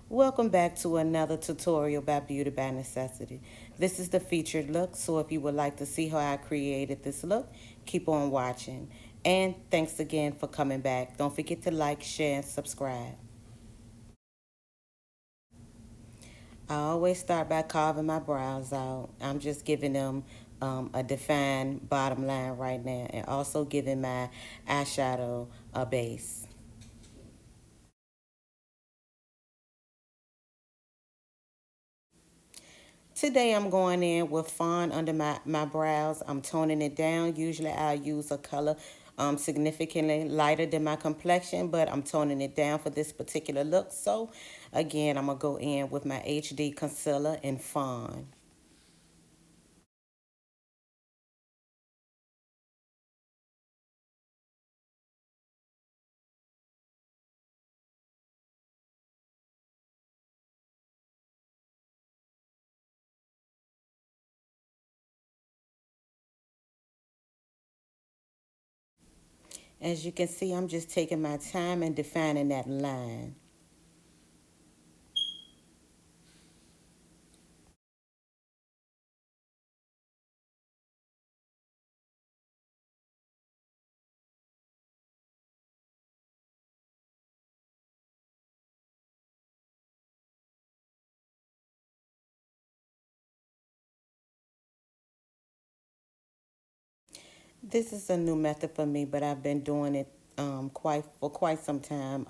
Welcome back to another tutorial by Beauty by Necessity. This is the featured look, so if you would like to see how I created this look, keep on watching. And thanks again for coming back. Don't forget to like, share, and subscribe. I always start by carving my brows out. I'm just giving them a defined bottom line right now and also giving my eyeshadow a base. Today I'm going in with fawn under my brows. I'm toning it down. Usually I use a color significantly lighter than my complexion, but I'm toning it down for this particular look. So again, I'm going to go in with my HD concealer in fawn. As you can see, I'm just taking my time and defining that line. This is a new method for me, but I've been doing it quite some time.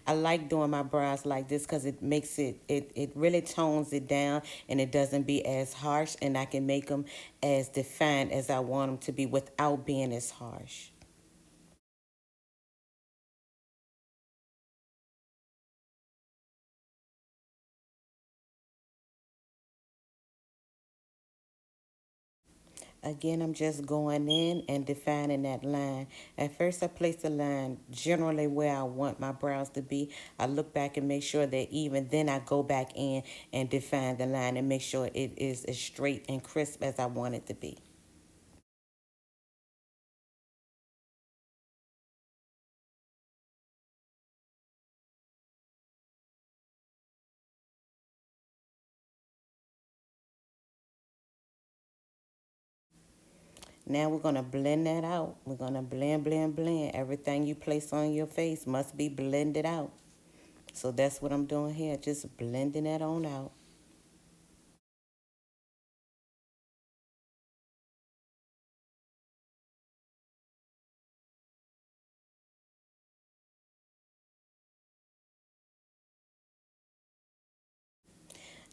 I like doing my brows like this because it makes it really tones it down and it doesn't be as harsh, and I can make them as defined as I want them to be without being as harsh. Again, I'm just going in and defining that line. At first, I place the line generally where I want my brows to be. I look back and make sure they're even. Then I go back in and define the line and make sure it is as straight and crisp as I want it to be. Now we're going to blend that out. We're going to blend, blend, blend. Everything you place on your face must be blended out. So that's what I'm doing here, just blending that on out.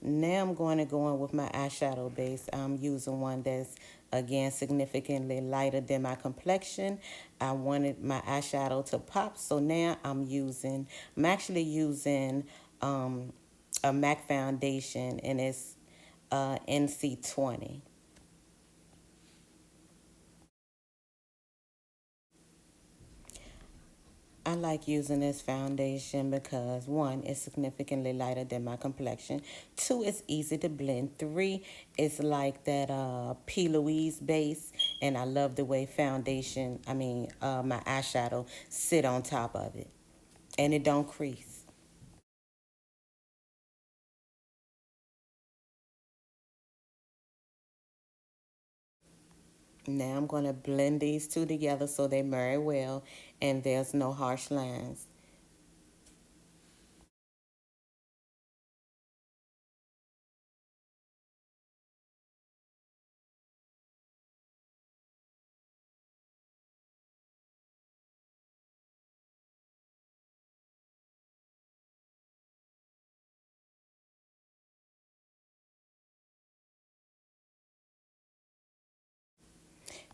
Now I'm going to go in with my eyeshadow base. I'm using one that's, again, significantly lighter than my complexion. I wanted my eyeshadow to pop, so now I'm actually using a MAC foundation, and it's NC20. I like using this foundation because one, it's significantly lighter than my complexion. Two, it's easy to blend. Three, it's like that P. Louise base, and I love the way my eyeshadow sit on top of it, and it don't crease. Now I'm going to blend these two together so they marry well, and there's no harsh lines.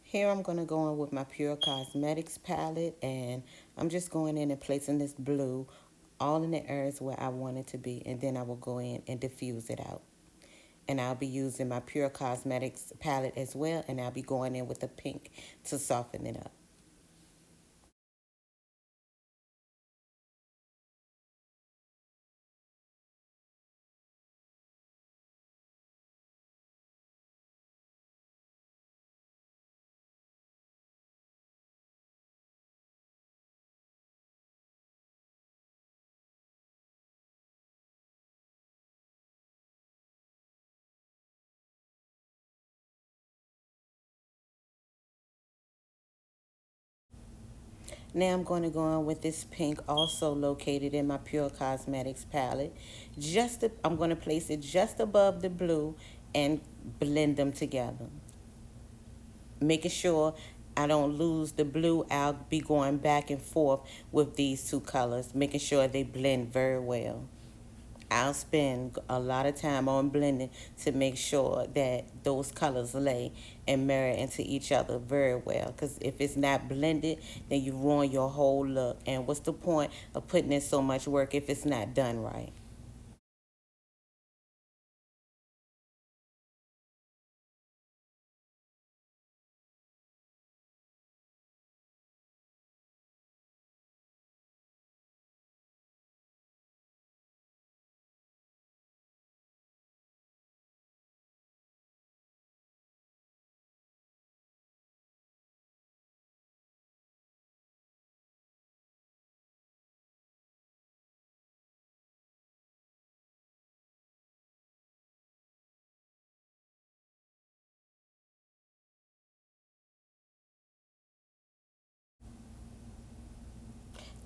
Here I'm going to go in with my Pure Cosmetics palette, and I'm just going in and placing this blue all in the areas where I want it to be, and then I will go in and diffuse it out. And I'll be using my Pure Cosmetics palette as well, and I'll be going in with the pink to soften it up. Now I'm going to go on with this pink, also located in my Pure Cosmetics palette. I'm going to place it just above the blue and blend them together. Making sure I don't lose the blue. I'll be going back and forth with these two colors, making sure they blend very well. I'll spend a lot of time on blending to make sure that those colors lay and marry into each other very well. Because if it's not blended, then you ruin your whole look. And what's the point of putting in so much work if it's not done right?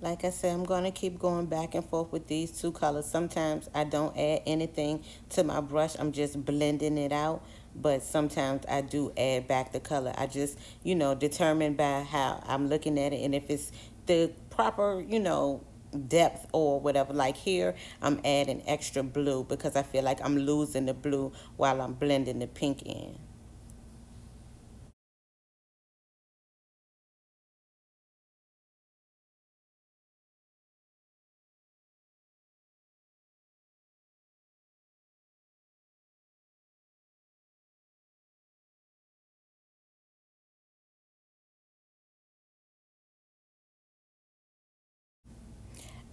Like I said, I'm going to keep going back and forth with these two colors. Sometimes I don't add anything to my brush. I'm just blending it out. But sometimes I do add back the color. I just, determine by how I'm looking at it. And if it's the proper, depth or whatever. Like here, I'm adding extra blue because I feel like I'm losing the blue while I'm blending the pink in.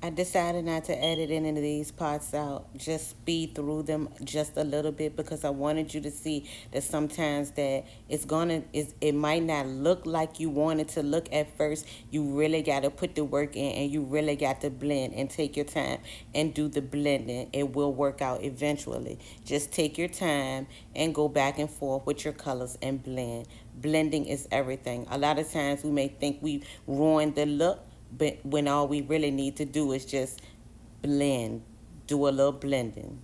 I decided not to edit any of these parts out. Just speed through them just a little bit because I wanted you to see that sometimes that it might not look like you want it to look at first. You really got to put the work in and you really got to blend and take your time and do the blending. It will work out eventually. Just take your time and go back and forth with your colors and blend. Blending is everything. A lot of times we may think we ruined the look, but when all we really need to do is just blend, do a little blending.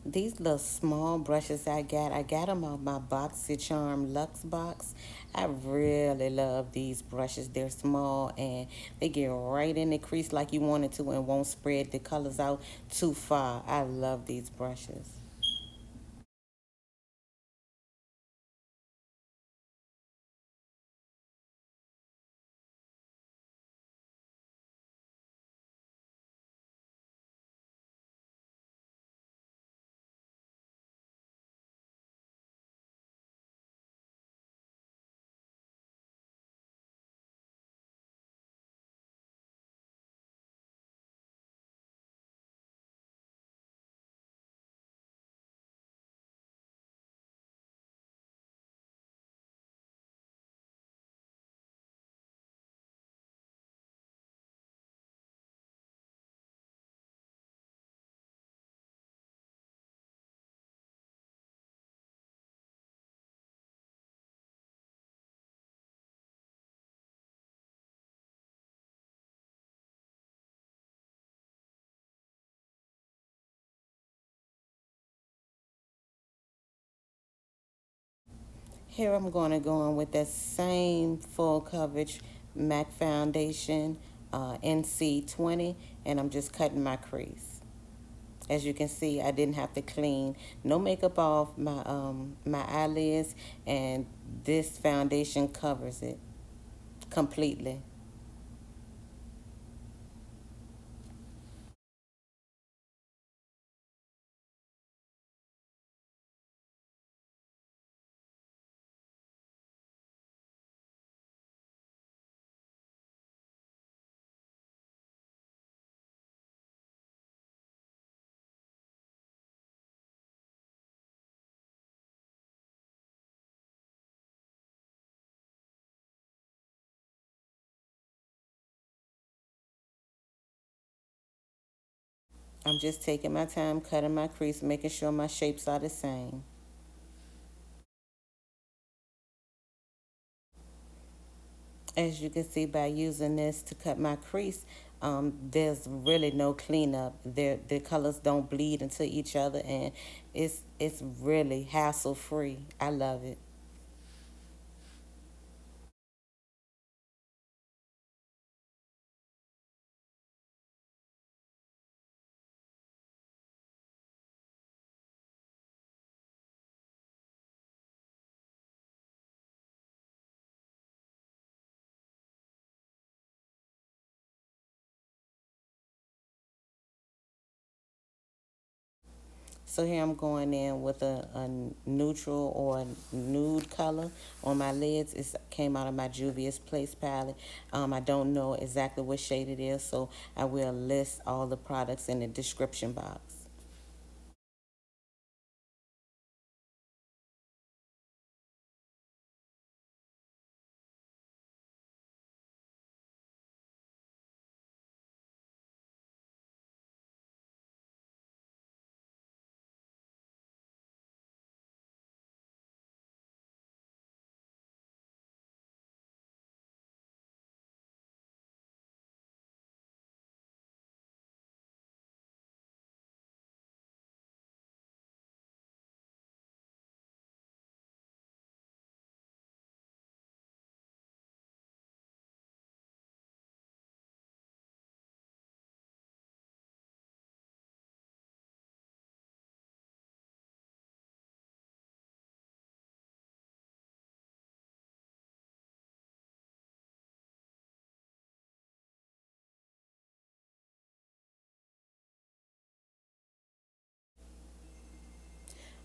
These little small brushes I got them on my BoxyCharm Luxe box. I really love these brushes. They're small and they get right in the crease like you want it to and won't spread the colors out too far. I love these brushes. Here I'm going to go on with that same full coverage MAC foundation, NC20, and I'm just cutting my crease. As you can see, I didn't have to clean no makeup off my eyelids, and this foundation covers it completely. I'm just taking my time cutting my crease, making sure my shapes are the same. As you can see by using this to cut my crease, there's really no cleanup. The colors don't bleed into each other, and it's really hassle free. I love it. So here I'm going in with a neutral or nude color on my lids. It came out of my Juvia's Place palette. I don't know exactly what shade it is, so I will list all the products in the description box.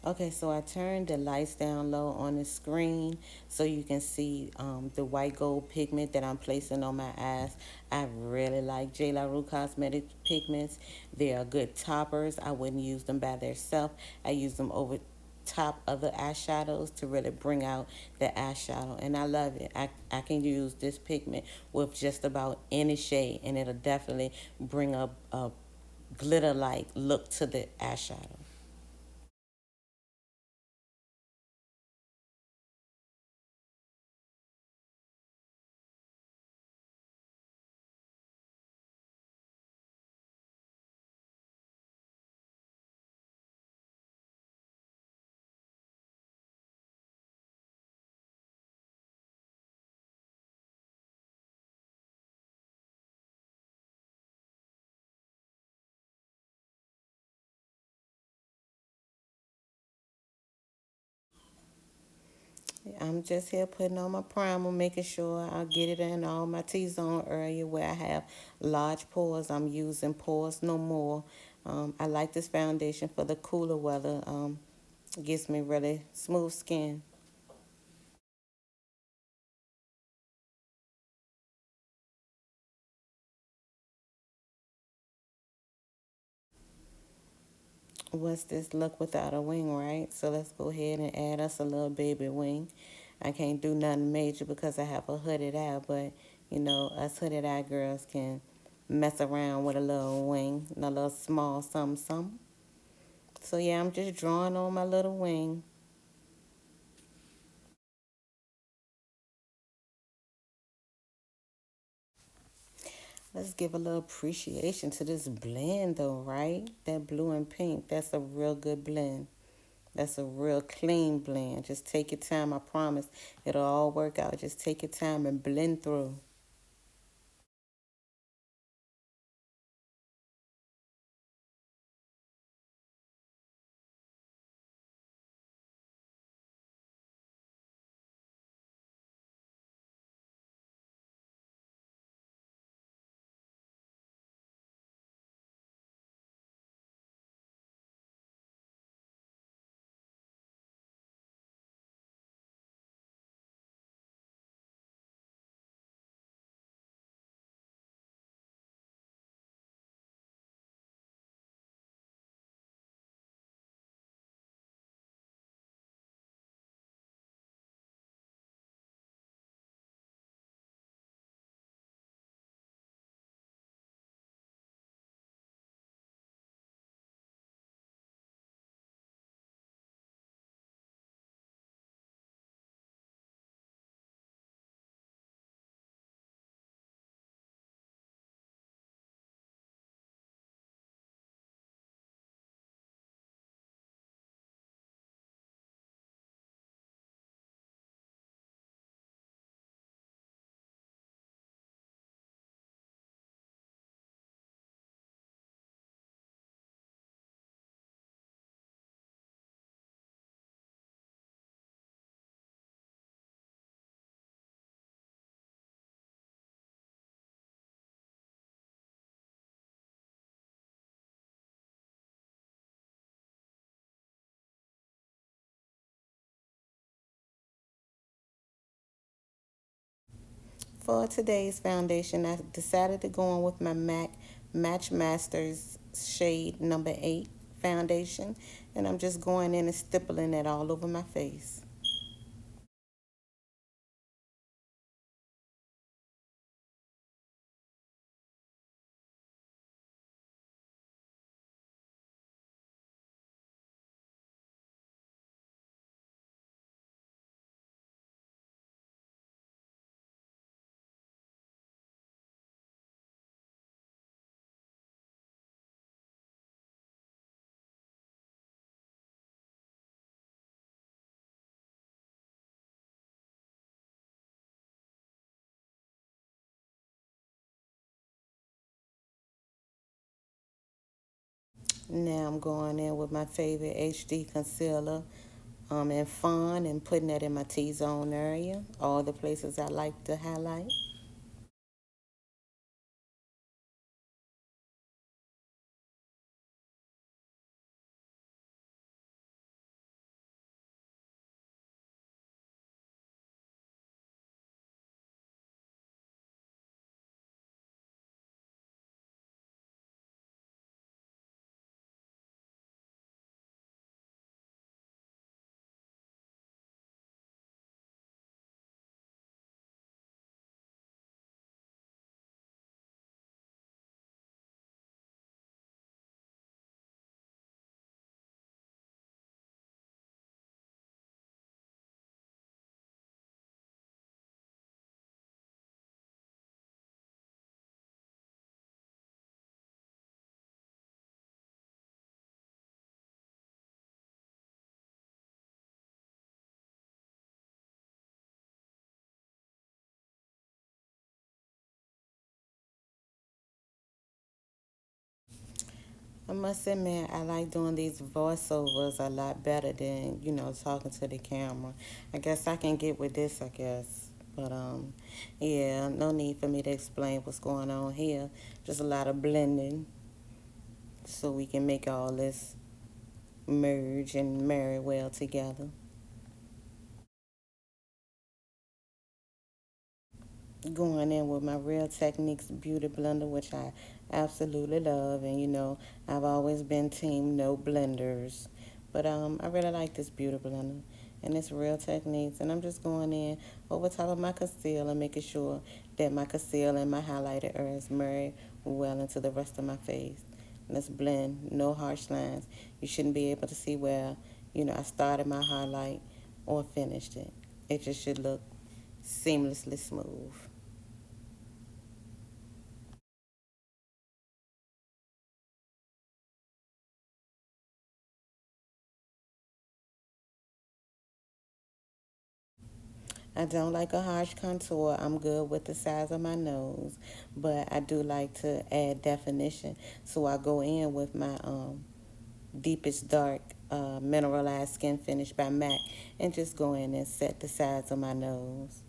Okay, so I turned the lights down low on the screen so you can see the white gold pigment that I'm placing on my eyes. I really like J. La Rue Cosmetic pigments. They are good toppers. I wouldn't use them by themselves. I use them over top other eyeshadows to really bring out the eyeshadow, and I love it. I can use this pigment with just about any shade, and it'll definitely bring a glitter-like look to the eyeshadow. I'm just here putting on my primer, making sure I get it in all my T-zone area where I have large pores. I'm using Pores No More. I like this foundation for the cooler weather. Gives me really smooth skin. What's this look without a wing, right? So let's go ahead and add us a little baby wing. I can't do nothing major because I have a hooded eye, but you know, us hooded eye girls can mess around with a little wing, a little small something, something. So yeah, I'm just drawing on my little wing. Let's give a little appreciation to this blend though, right? That blue and pink, that's a real good blend. That's a real clean blend. Just take your time, I promise. It'll all work out. Just take your time and blend through. For today's foundation, I decided to go on with my MAC Match Masters shade number 8 foundation, and I'm just going in and stippling it all over my face. Now I'm going in with my favorite HD concealer in Fawn and putting that in my T-zone area, all the places I like to highlight. I must admit, I like doing these voiceovers a lot better than, talking to the camera. I guess I can get with this, I guess. But, yeah, no need for me to explain what's going on here. Just a lot of blending so we can make all this merge and marry well together. Going in with my Real Techniques Beauty Blender, which I absolutely love. And, I've always been team no blenders. But I really like this Beauty Blender. And it's Real Techniques. And I'm just going in over top of my concealer, making sure that my concealer and my highlighter areas marry well into the rest of my face. Let's blend, no harsh lines. You shouldn't be able to see where, I started my highlight or finished it. It just should look seamlessly smooth. I don't like a harsh contour. I'm good with the size of my nose, but I do like to add definition. So I go in with my deepest dark mineralized skin finish by MAC and just go in and set the sides of my nose.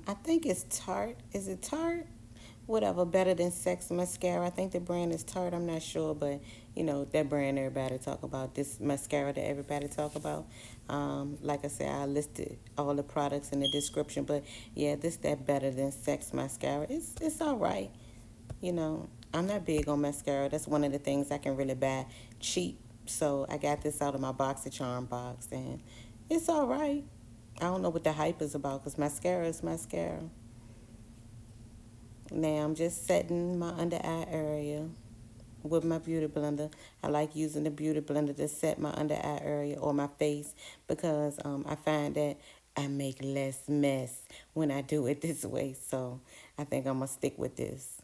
I think it's Tarte. Is it Tarte? Whatever, Better Than Sex mascara. I think the brand is Tarte. I'm not sure, but you know that brand everybody talk about. This mascara that everybody talk about. Like I said, I listed all the products in the description, but yeah, this that Better Than Sex mascara. It's all right. You know, I'm not big on mascara. That's one of the things I can really buy cheap. So I got this out of my BoxyCharm box, and it's all right. I don't know what the hype is about because mascara is mascara. Now I'm just setting my under eye area with my beauty blender. I like using the beauty blender to set my under eye area or my face because I find that I make less mess when I do it this way. So I think I'm going to stick with this.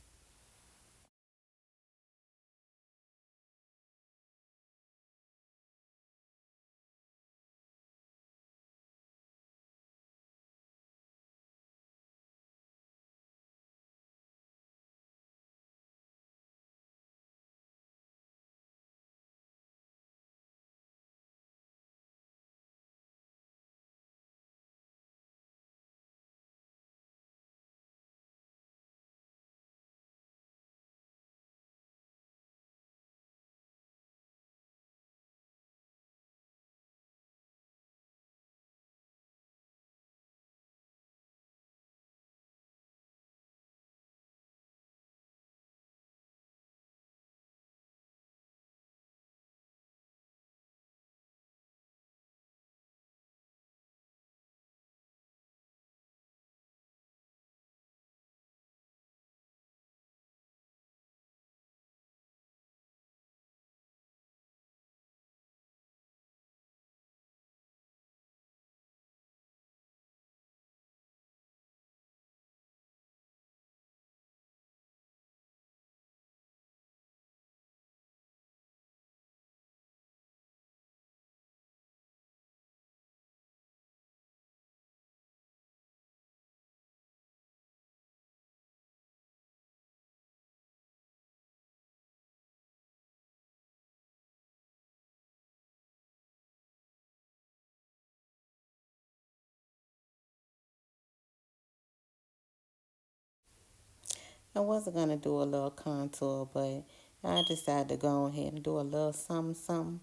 I wasn't going to do a little contour, but I decided to go ahead and do a little something, something.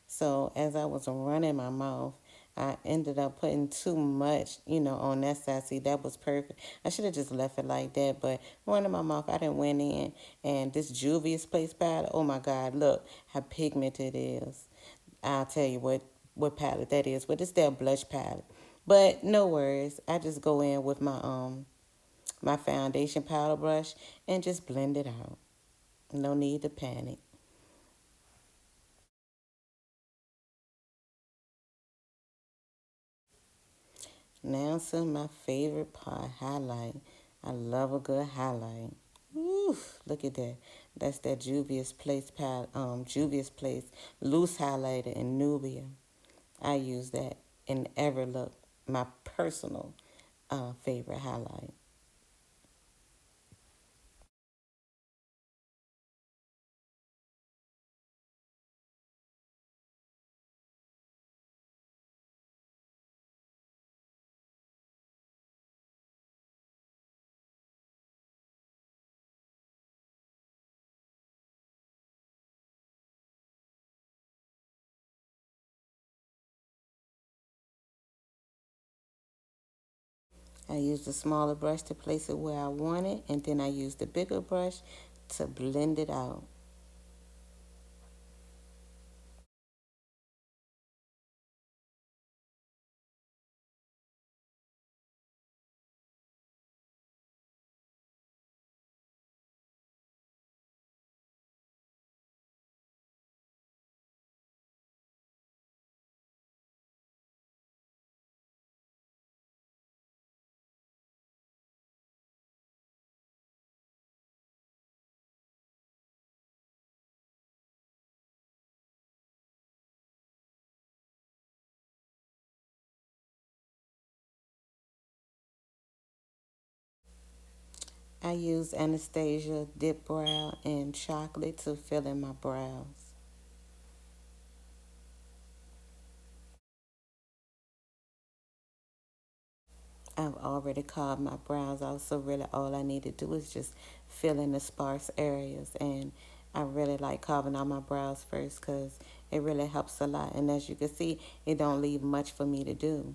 So as I was running my mouth, I ended up putting too much, on that side. See, that was perfect. I should have just left it like that, but running my mouth, I didn't went in. And this Juvia's Place palette, oh my God, look how pigmented it is. I'll tell you what palette that is, but it's their blush palette. But no worries, I just go in with my foundation powder brush and just blend it out. No need to panic. Now to my favorite part, highlight. I love a good highlight. Oof, look at that. That's that Juvia's Place Juvia's Place loose highlighter in Nubia. I use that in Everlook, my personal favorite highlight. I use the smaller brush to place it where I want it, and then I use the bigger brush to blend it out. I use Anastasia Dip Brow and chocolate to fill in my brows. I've already carved my brows out, so really all I need to do is just fill in the sparse areas. And I really like carving out my brows first because it really helps a lot. And as you can see, it don't leave much for me to do.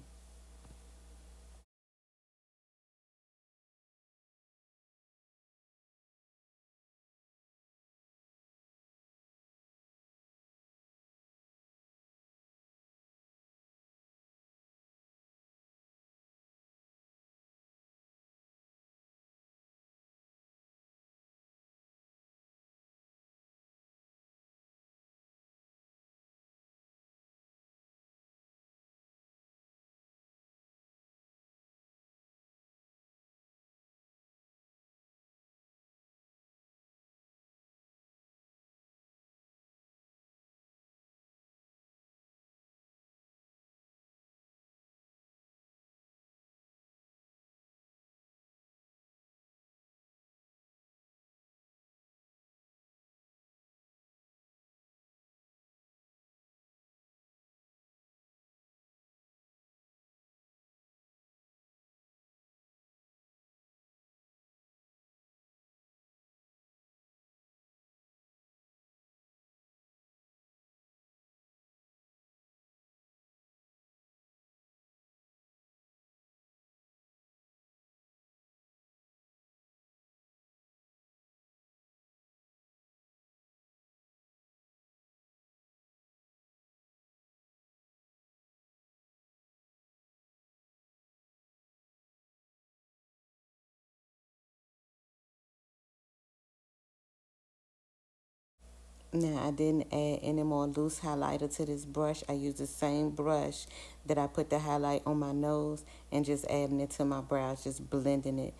Now, I didn't add any more loose highlighter to this brush. I used the same brush that I put the highlight on my nose and just adding it to my brows, just blending it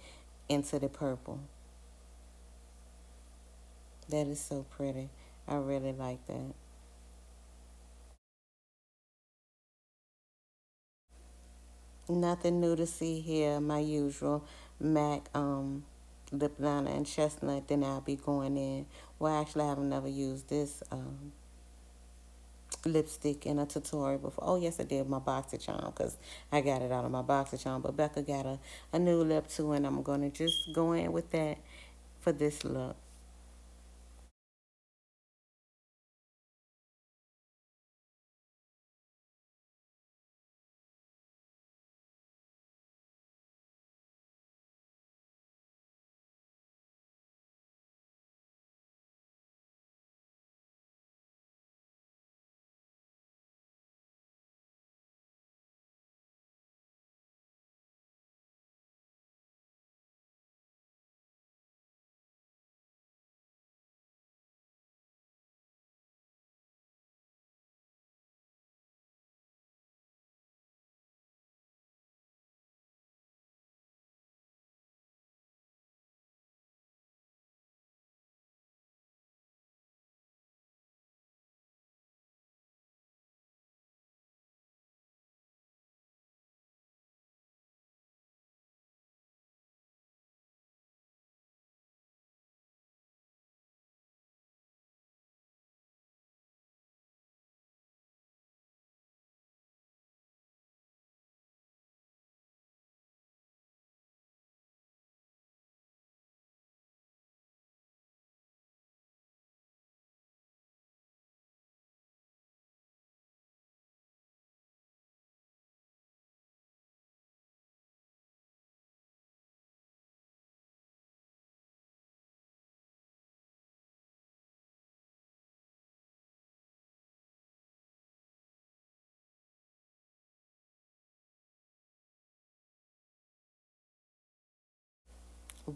into the purple. That is so pretty. I really like that. Nothing new to see here. My usual MAC lip liner and chestnut. Then I'll be going in. Well, actually, I have never used this lipstick in a tutorial before. Oh, yes, I did my BoxyCharm because I got it out of my BoxyCharm. But Becca got a new lip too, and I'm going to just go in with that for this look.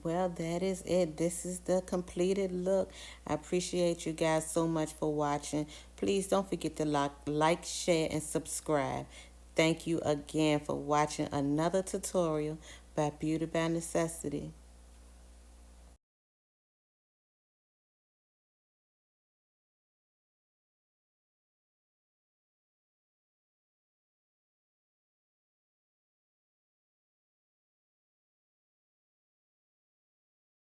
Well, that is it. This is the completed look. I appreciate you guys so much for watching. Please don't forget to like, share, and subscribe. Thank you again for watching another tutorial by Beauty by Necessity.